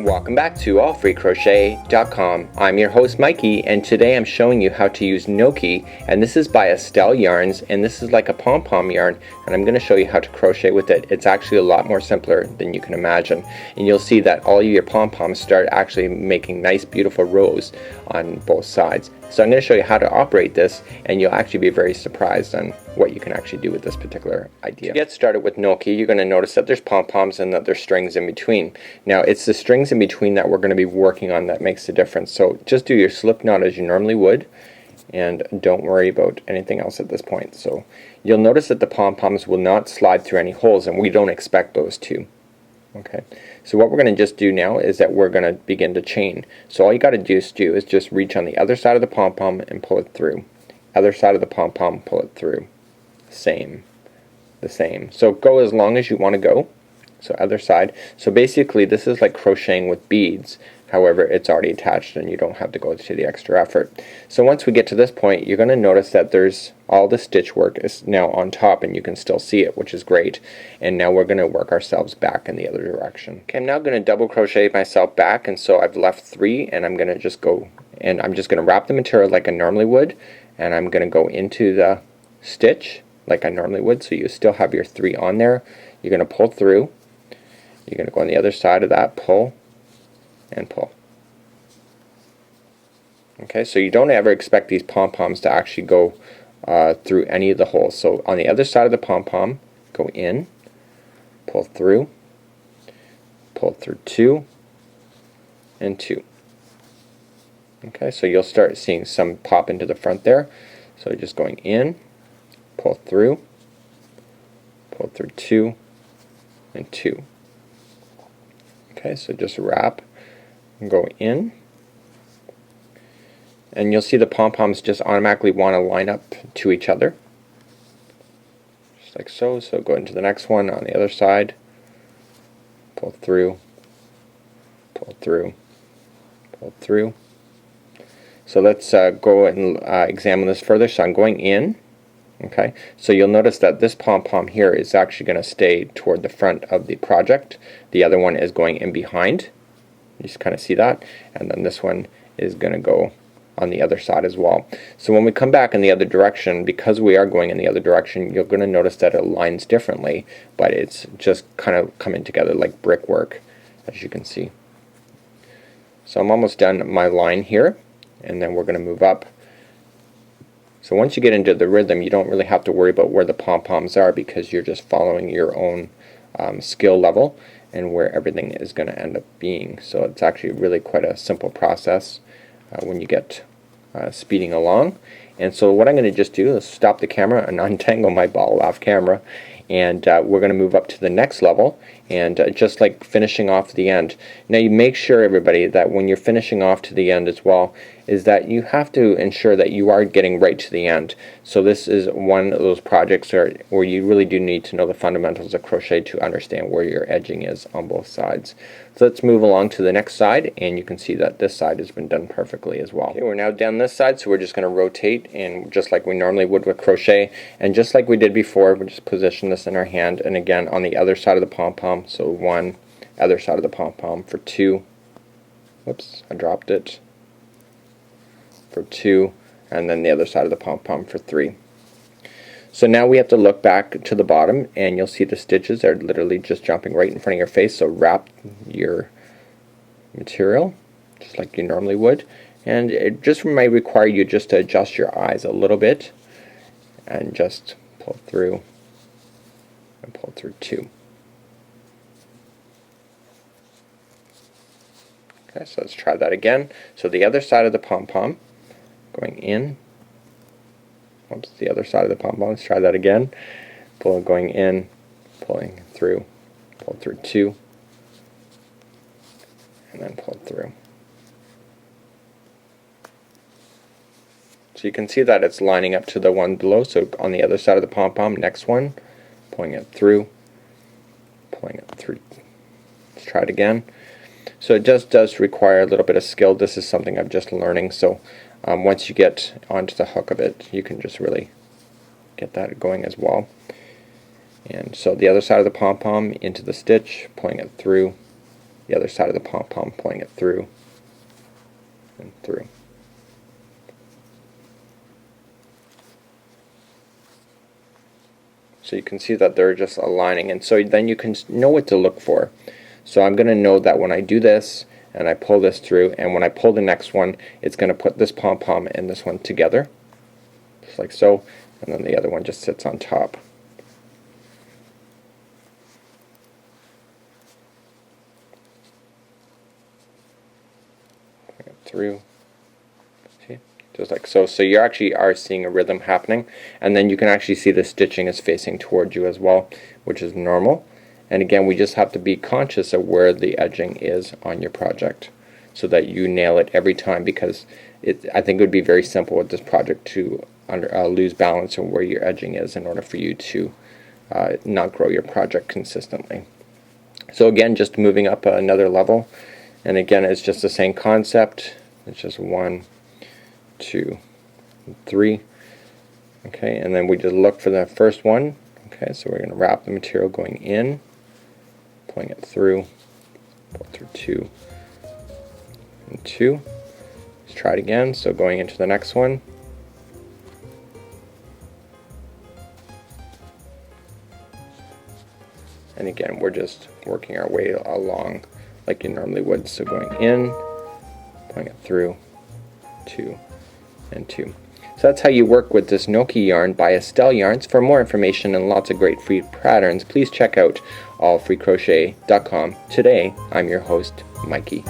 Welcome back to AllFreeCrochet.com. I'm your host Mikey, and today I'm showing you how to use Gnocchi, and this is by Estelle yarns, and this is like a pom-pom yarn, and I'm going to show you how to crochet with it. It's actually a lot more simpler than you can imagine, and you'll see that all of your pom-poms start actually making nice beautiful rows on both sides. So I'm going to show you how to operate this, and you'll actually be very surprised on what you can actually do with this particular idea. To get started with Gnocchi, you're going to notice that there's pom-poms and that there's strings in between. Now it's the strings in between that we're going to be working on that makes the difference. So just do your slip knot as you normally would, and don't worry about anything else at this point. So you'll notice that the pom-poms will not slide through any holes, and we don't expect those to. Okay, so what we're going to just do now is that we're going to begin to chain. So all you got to do is just reach on the other side of the pom-pom and pull it through. Other side of the pom-pom, pull it through. The same. So go as long as you want to go. So other side. So basically this is like crocheting with beads. However, it's already attached and you don't have to go to the extra effort. So once we get to this point, you're going to notice that there's all the stitch work is now on top, and you can still see it, which is great. And now we're going to work ourselves back in the other direction. Okay, I'm now going to double crochet myself back, and so I've left 3, and I'm going to just go, and I'm just going to wrap the material like I normally would, and I'm going to go into the stitch like I normally would. So you still have your 3 on there. You're going to pull through. You're going to go on the other side of that, pull and pull. Okay, so you don't ever expect these pom-poms to actually go through any of the holes. So on the other side of the pom-pom, go in, pull through 2 and 2. Okay, so you'll start seeing some pop into the front there. So just going in, pull through 2 and 2. Okay, so just wrap and go in, and you'll see the pom-poms just automatically want to line up to each other, just like so. So go into the next one on the other side, pull through, pull through, pull through. So let's go and examine this further. So I'm going in. Okay, so you'll notice that this pom-pom here is actually going to stay toward the front of the project. The other one is going in behind. You just kind of see that, and then this one is going to go on the other side as well. So when we come back in the other direction, because we are going in the other direction, you're going to notice that it aligns differently, but it's just kind of coming together like brickwork, as you can see. So I'm almost done my line here, and then we're going to move up. So once you get into the rhythm, you don't really have to worry about where the pom-poms are, because you're just following your own skill level and where everything is going to end up being. So it's actually really quite a simple process when you get speeding along. And so what I'm going to just do is stop the camera and untangle my ball off camera, and we're going to move up to the next level, and just like finishing off the end. Now you make sure, everybody, that when you're finishing off to the end as well, is that you have to ensure that you are getting right to the end. So this is one of those projects where you really do need to know the fundamentals of crochet to understand where your edging is on both sides. So let's move along to the next side, and you can see that this side has been done perfectly as well. Okay, we're now down this side, so we're just going to rotate, and just like we normally would with crochet, and just like we did before, we just position this in our hand, and again on the other side of the pom-pom. So 1, other side of the pom-pom for 2. Whoops, I dropped it. For 2, and then the other side of the pom-pom for 3. So now we have to look back to the bottom, and you'll see the stitches are literally just jumping right in front of your face. So wrap your material just like you normally would, and it just might require you just to adjust your eyes a little bit and just pull through and pull through 2. Okay, so let's try that again. So the other side of the pom-pom, going in, oops, the other side of the pom-pom, let's try that again, going in, pulling through, pull through 2, and then pull through. So you can see that it's lining up to the one below. So on the other side of the pom-pom, next one, pulling it through, pulling it through. Let's try it again. So it just does require a little bit of skill. This is something I'm just learning, so once you get onto the hook of it, you can just really get that going as well. And so the other side of the pom-pom into the stitch, pulling it through, the other side of the pom-pom, pulling it through and through. So you can see that they're just aligning, and so then you can know what to look for. So I'm going to know that when I do this and I pull this through, and when I pull the next one, it's going to put this pom-pom and this one together, just like so, and then the other one just sits on top. Bring it through. See? Just like so. So you actually are seeing a rhythm happening, and then you can actually see the stitching is facing towards you as well, which is normal. And again, we just have to be conscious of where the edging is on your project so that you nail it every time, because I think it would be very simple with this project to lose balance on where your edging is in order for you to not grow your project consistently. So again, just moving up another level, and again, it's just the same concept. It's just 1, 2, 3. Okay, and then we just look for the first one. Okay, so we're going to wrap the material going in, pulling it through, pull it through 2 and 2. Let's try it again. So going into the next one, and again, we're just working our way along like you normally would. So going in, pulling it through 2 and 2. So that's how you work with this Gnocchi yarn by Estelle Yarns. For more information and lots of great free patterns, please check out AllFreeCrochet.com. Today, I'm your host, Mikey.